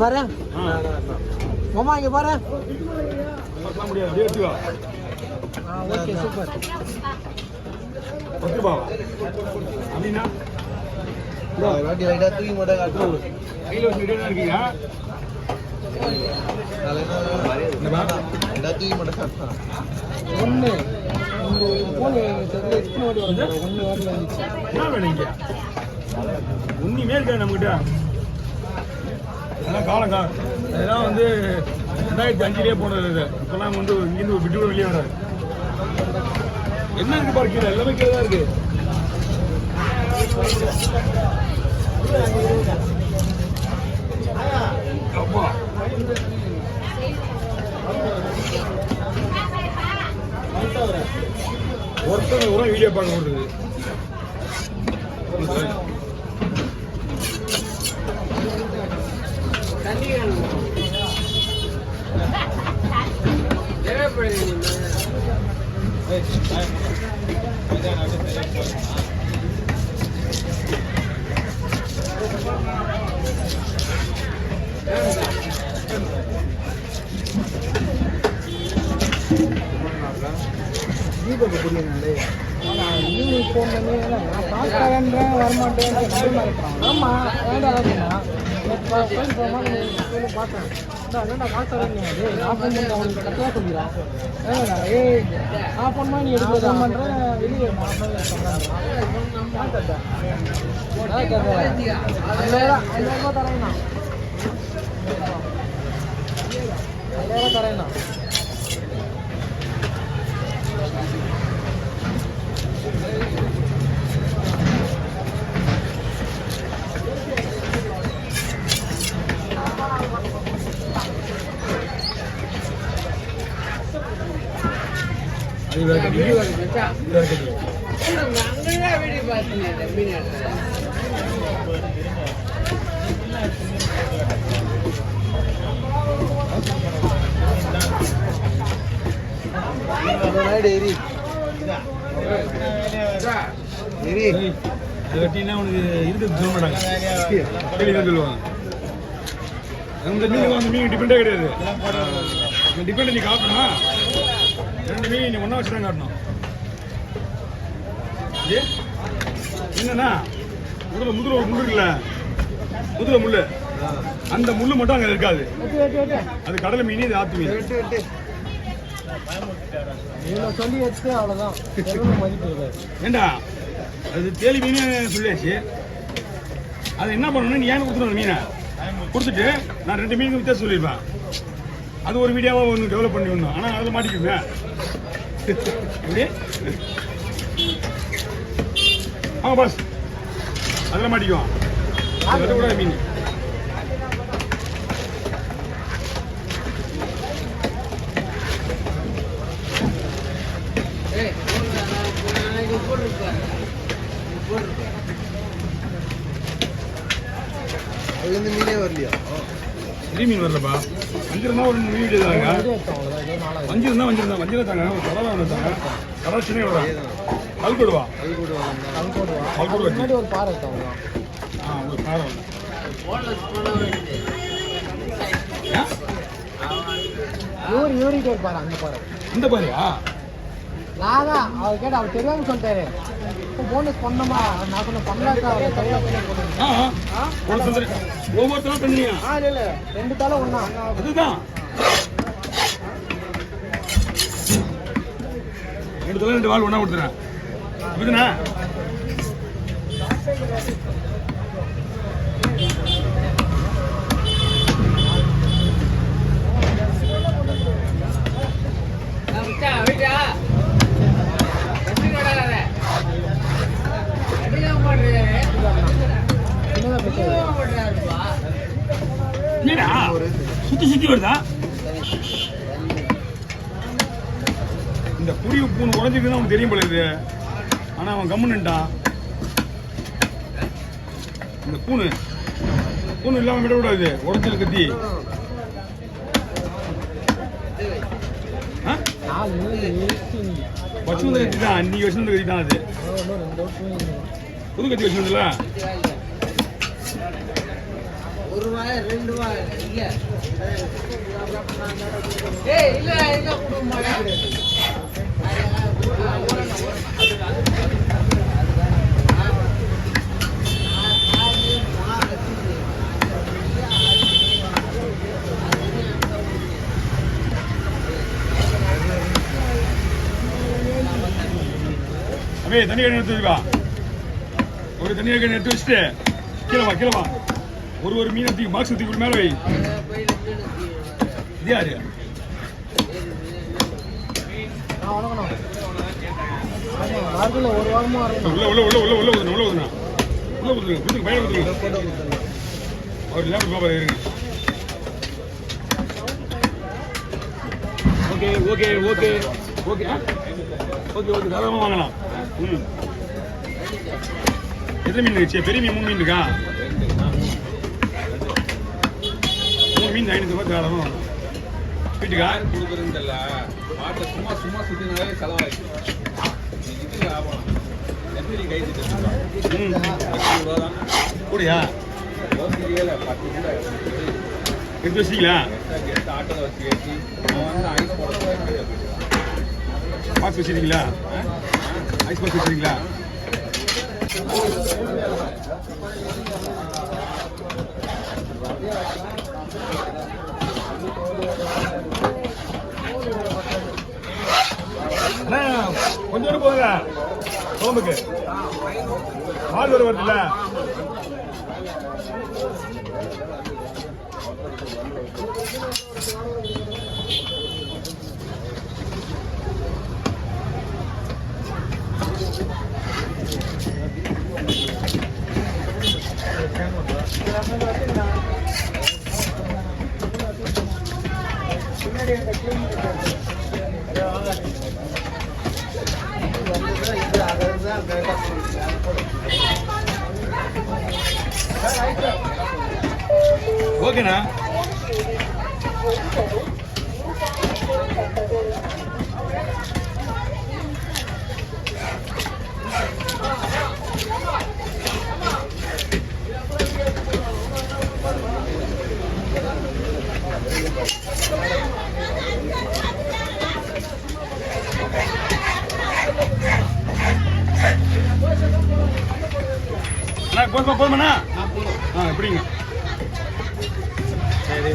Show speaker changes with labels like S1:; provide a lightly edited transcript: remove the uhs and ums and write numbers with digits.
S1: பாரு மாமா இங்க பாரு. Okay super.
S2: அப்படின்னா
S1: தூக்கி மட்டும் காட்டு.
S2: கையில் வச்சு இருக்கீங்க
S1: தூக்கி மட்டும் காட்டுறேன். ஒன்று ஃபோனு எத்தனை வாட்டி வந்து 1 வாட்டி வந்துச்சு.
S2: என்ன வேணுங்க ஒன்றுமே இருக்காது நம்மகிட்ட. அதெல்லாம் காலம் அதெல்லாம் வந்து 2005 போனது. இப்போலாம் வந்து இங்கேருந்து ஒரு விட்டு வெளியே வராது. என்ன இருக்கு பார்க்கல எல்லாமே கீழே தான் இருக்கு. அப்பா ஒருத்தர் கூட வீடியோ பார்க்க முடியுது.
S1: தீபக்கு புரியுதுங்களே. ஈவினிங் ஃபோன் பண்ணி நான் பார்க்குறேன்றேன் வரமாட்டேன். ஆமாம் வேண்டாம் அப்படின்னா சொல்லி பார்த்தேன். நான் பார்க்குறேன் நான் ஃபோன் பண்ணி அவனுக்கு கரெக்டாக சொல்லிடுறான். ஏய் நான் ஃபோன் பண்ணி எடுத்து ஃபோன் பண்ணுறேன் வெளியே சொல்கிறேன். 5,000 தரேண்ணா. 5,000 தரேண்ணா.
S2: உனக்கு இருக்கு சொல்ல மாட்டாங்க. சொல்லுவாங்க அந்த மீன் வந்து மீன் டிபெண்டே கிடையாது. டிபெண்ட் நீ காட்டணும். 2 மீன் நீ ஒன்றா வச்சு தான் காட்டணும். என்னன்னா முதுல முள்ளு இருக்குல்ல, முதுல முள்ளு, அந்த முள்ளு மட்டும் அங்கே இருக்காது. அது கடலை மீன், இது ஆத்து மீன்.
S1: சொல்லி வச்சு அவ்வளோதான் மதிப்பு.
S2: ஏண்டா அது தேலி மீன் சொல்லியாச்சு. அது என்ன பண்ணணும், நீ ஏன் கொடுத்துருவோம் மீனை கொடுத்துட்டு நான் 2 மீனுக்கு வித்தியாசம் சொல்லியிருப்பேன். அது ஒரு வீடியோவாக ஒன்று டெவலப் பண்ணி வந்தோம். ஆனால் அதில் மாட்டிக்குவேன். எப்படி ஆமாம் பாஸ், அதில் மாட்டிக்குவான். அது கூட மீன்
S1: அதுலேருந்து மீனே வரலையா?
S2: மீன் வரலப்பா. வஞ்சிருந்தா ஒரு மீன் வீடியோ தாங்க. வஞ்சிருந்தா தாங்க. ஒரு கடலை வந்தாங்க. கடலை சின்ன விடுவாங்க. கல்கொடுவா
S1: முன்னாடி ஒரு பாறை இருக்காங்க.
S2: ஒரு பாறை
S1: யூரிட்டு ஒரு பாறை.
S2: அந்த பாறையா?
S1: நான் தான் அவர் கேட்டு அவர் தெரியாம சொல்லிட்டாரு. போனஸ் பண்ணமா நான் சொன்ன பண்ணலாக்கா.
S2: ஒவ்வொருத்தரும் பண்ணியா?
S1: இல்ல 2 தலை ஒண்ணா.
S2: அதுதான் 2 தலை 2 வால் ஒண்ணா கொடுத்துறேன். புரியுதுண்ணா? சுத்தி வருதா? இந்த புடி பூணு உடஞ்சிருக்குன்னு அவனுக்கு தெரியும் போல இது. ஆனா அவன் கம்முன்னுட்டான். இந்த பூணு இல்லாம விடக்கூடாது. உடஞ்சல் கத்தி வச்சுருந்த கத்தி தான். இன்னைக்கு வச்சுருந்த கத்தி தான் அது. புது கத்தி வச்சுருந்தல
S1: ஒரு வாய் 2 வாய் இல்ல ஏய் இல்ல இல்ல குடுமா
S2: அவே தண்ணி கண்ணி எடுத்து வா. ஒரு தண்ணி கண்ணி எடுத்து வச்சுட்டு கீழே வா ஒரு மீன் தூக்கி பாக்ஸ் தூக்கி மேலே வை. இது யாரு
S1: ஒரு வாரமா
S2: உள்ள ஊதுனா பையன் அவர் லேப்டாப் பாப்பா இருங்க. ஓகே தாராளமாக வாங்கலாம். எத்தனை மீன் இருந்துச்சு? பெரிய மீன் 3 மீன் இருக்கா? 3 மீன் 500 ரூபாய் தாராளமாக வாங்கலாம். வீட்டுக்கா
S3: கொடுக்குறதுன்னு தெரியல. மாட்டை சும்மா சுற்றினாலே செலவாயிடுச்சு. இது லாபம். எப்படி கை திட்டு ரூபா தான்
S2: கூடியா
S3: யோசிக்கல 10 கூட
S2: எடுத்து வச்சிங்களா?
S3: எடுத்து ஆட்டோவில் வச்சு ஏற்றி அவன் வந்து ஐஸ் போட
S2: பாக்ஸ் வச்சிருக்கீங்களா? ஐஸ் பாக்ஸ் வச்சிருக்கீங்களா? அண்ணா கொஞ்சம் தூரம் போங்க குழம்புக்கு பால் வருதுல்ல. ஓகேண்ணா. போதுமாண்ணா? எப்படிங்க?
S3: சரி